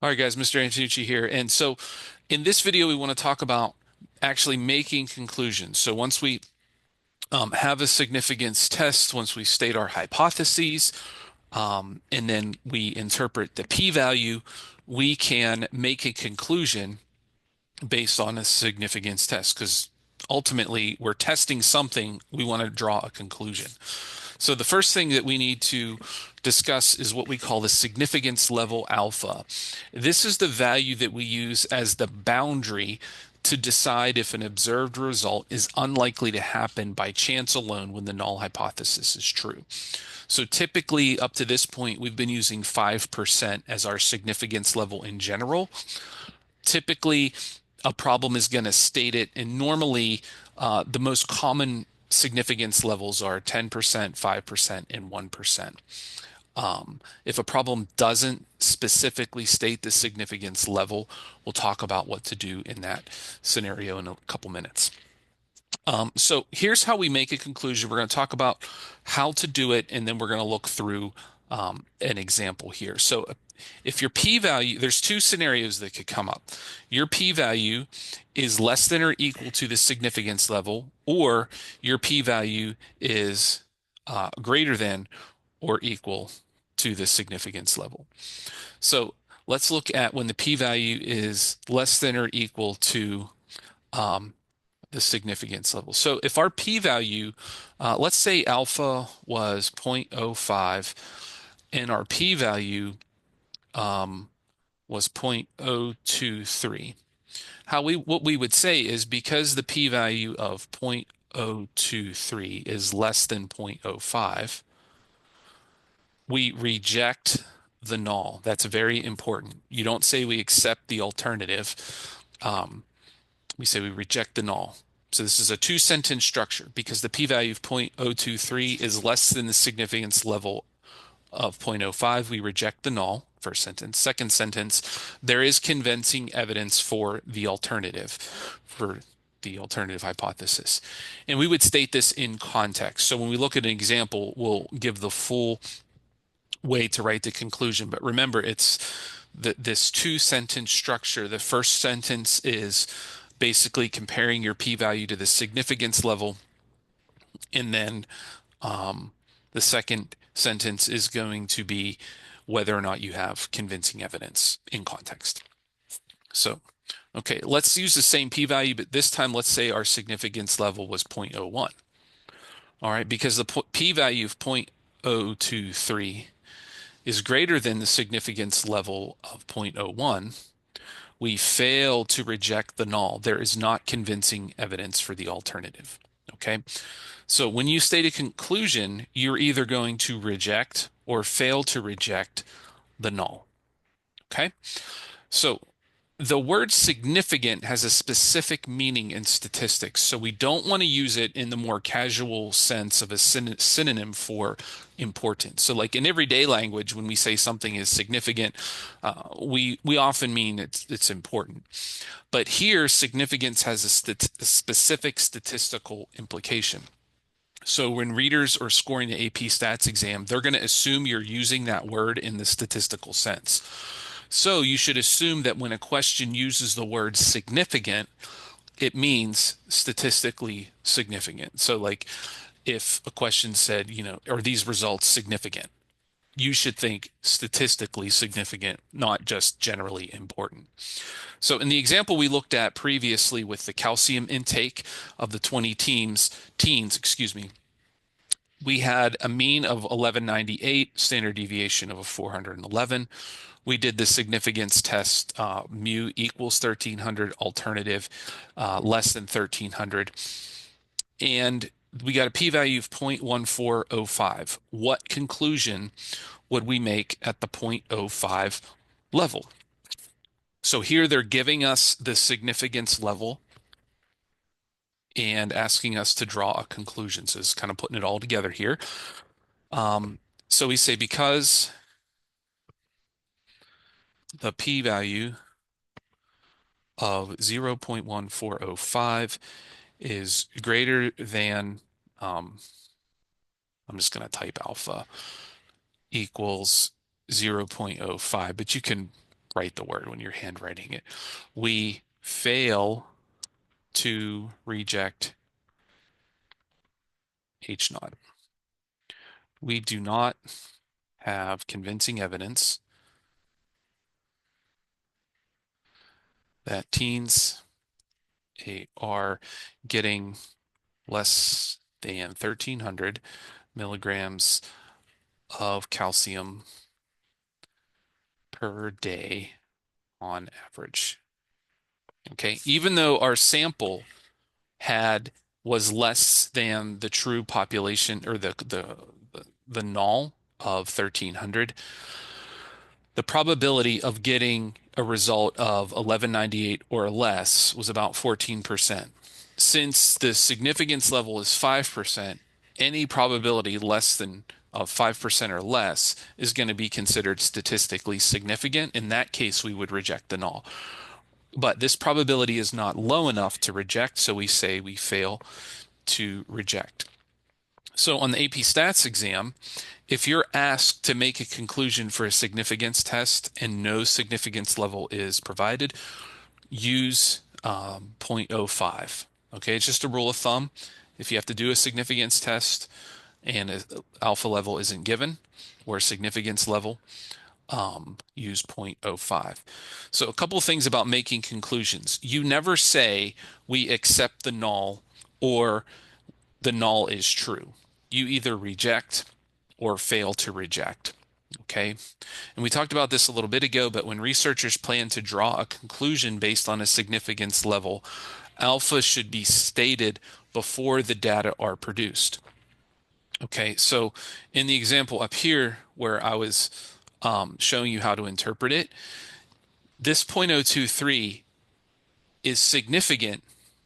All right, guys, Mr. Antonucci here. And so in this video, we want to talk about actually making conclusions. So once we have a significance test, once we state our hypotheses, and then we interpret the p-value, we can make a conclusion based on a significance test because ultimately we're testing something, we want to draw a conclusion. So the first thing that we need to discuss is what we call the significance level alpha. This is the value that we use as the boundary to decide if an observed result is unlikely to happen by chance alone when the null hypothesis is true. So typically up to this point, we've been using 5% as our significance level in general. Typically, a problem is going to state it, and normally the most common significance levels are 10%, 5%, and 1%. If a problem doesn't specifically state the significance level, we'll talk about what to do in that scenario in a couple minutes. So here's how we make a conclusion. We're going to talk about how to do it, and then we're going to look through an example here. So if your p-value, there's two scenarios that could come up. Your p-value is less than or equal to the significance level, or your p-value is greater than or equal to the significance level. So let's look at when the p-value is less than or equal to the significance level. So if our p-value, let's say alpha was 0.05 and our p-value was 0.023. What we would say is because the p-value of 0.023 is less than 0.05, we reject the null. That's very important. You don't say we accept the alternative. We say we reject the null. So this is a two-sentence structure because the p-value of 0.023 is less than the significance level of 0.05. We reject the null, first sentence. Second sentence, there is convincing evidence for the alternative, hypothesis. And we would state this in context. So when we look at an example, we'll give the full way to write the conclusion. But remember, it's this two-sentence structure. The first sentence is basically comparing your p-value to the significance level. And then the second sentence is going to be whether or not you have convincing evidence in context. So, okay, let's use the same p-value, but this time let's say our significance level was 0.01. All right, because the p-value of 0.023 is greater than the significance level of 0.01, we fail to reject the null. There is not convincing evidence for the alternative. Okay. So when you state a conclusion, you're either going to reject or fail to reject the null. Okay. So the word significant has a specific meaning in statistics, so we don't want to use it in the more casual sense of a synonym for important. So like in everyday language, when we say something is significant, we often mean it's important. But here, significance has a specific statistical implication. So when readers are scoring the AP Stats exam, they're going to assume you're using that word in the statistical sense. So you should assume that when a question uses the word significant, it means statistically significant. So like if a question said, are these results significant? You should think statistically significant, not just generally important. So in the example we looked at previously with the calcium intake of the 20 teens, we had a mean of 1198, standard deviation of 411. We did the significance test, mu equals 1300, alternative less than 1300. And we got a p-value of 0.1405. What conclusion would we make at the 0.05 level? So here they're giving us the significance level and asking us to draw a conclusion. So it's kind of putting it all together here. So we say because the p-value of 0.1405 is greater than, I'm just going to type alpha equals 0.05, but you can write the word when you're handwriting it. We fail to reject H naught. We do not have convincing evidence that teens are getting less than 1,300 milligrams of calcium per day on average. Okay, even though our sample had was less than the true population or the null of 1,300, the probability of getting a result of 1198 or less was about 14%. Since the significance level is 5%, any probability less than of 5% or less is going to be considered statistically significant. In that case, we would reject the null. But this probability is not low enough to reject, so we say we fail to reject. So on the AP Stats exam, if you're asked to make a conclusion for a significance test and no significance level is provided, use 0.05. Okay, it's just a rule of thumb. If you have to do a significance test and an alpha level isn't given or a significance level, use 0.05. So a couple of things about making conclusions. You never say we accept the null or the null is true. You either reject or fail to reject. Okay. And we talked about this a little bit ago, but when researchers plan to draw a conclusion based on a significance level, alpha should be stated before the data are produced. Okay. So in the example up here where I was showing you how to interpret it, this 0.023 is significant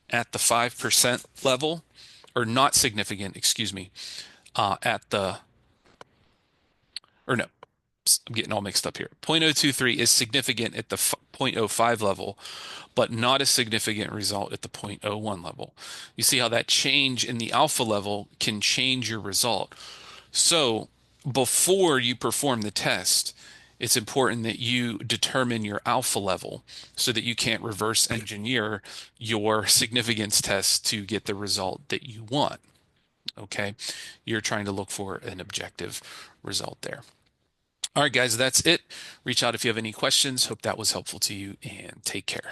at the 5% level, or not significant, excuse me, at the, or no, I'm getting all mixed up here. 0.023 is significant at the 0.05 level, but not a significant result at the 0.01 level. You see how that change in the alpha level can change your result. So before you perform the test, it's important that you determine your alpha level so that you can't reverse engineer your significance test to get the result that you want. Okay. You're trying to look for an objective result there. All right, guys, that's it. Reach out if you have any questions. Hope that was helpful to you and take care.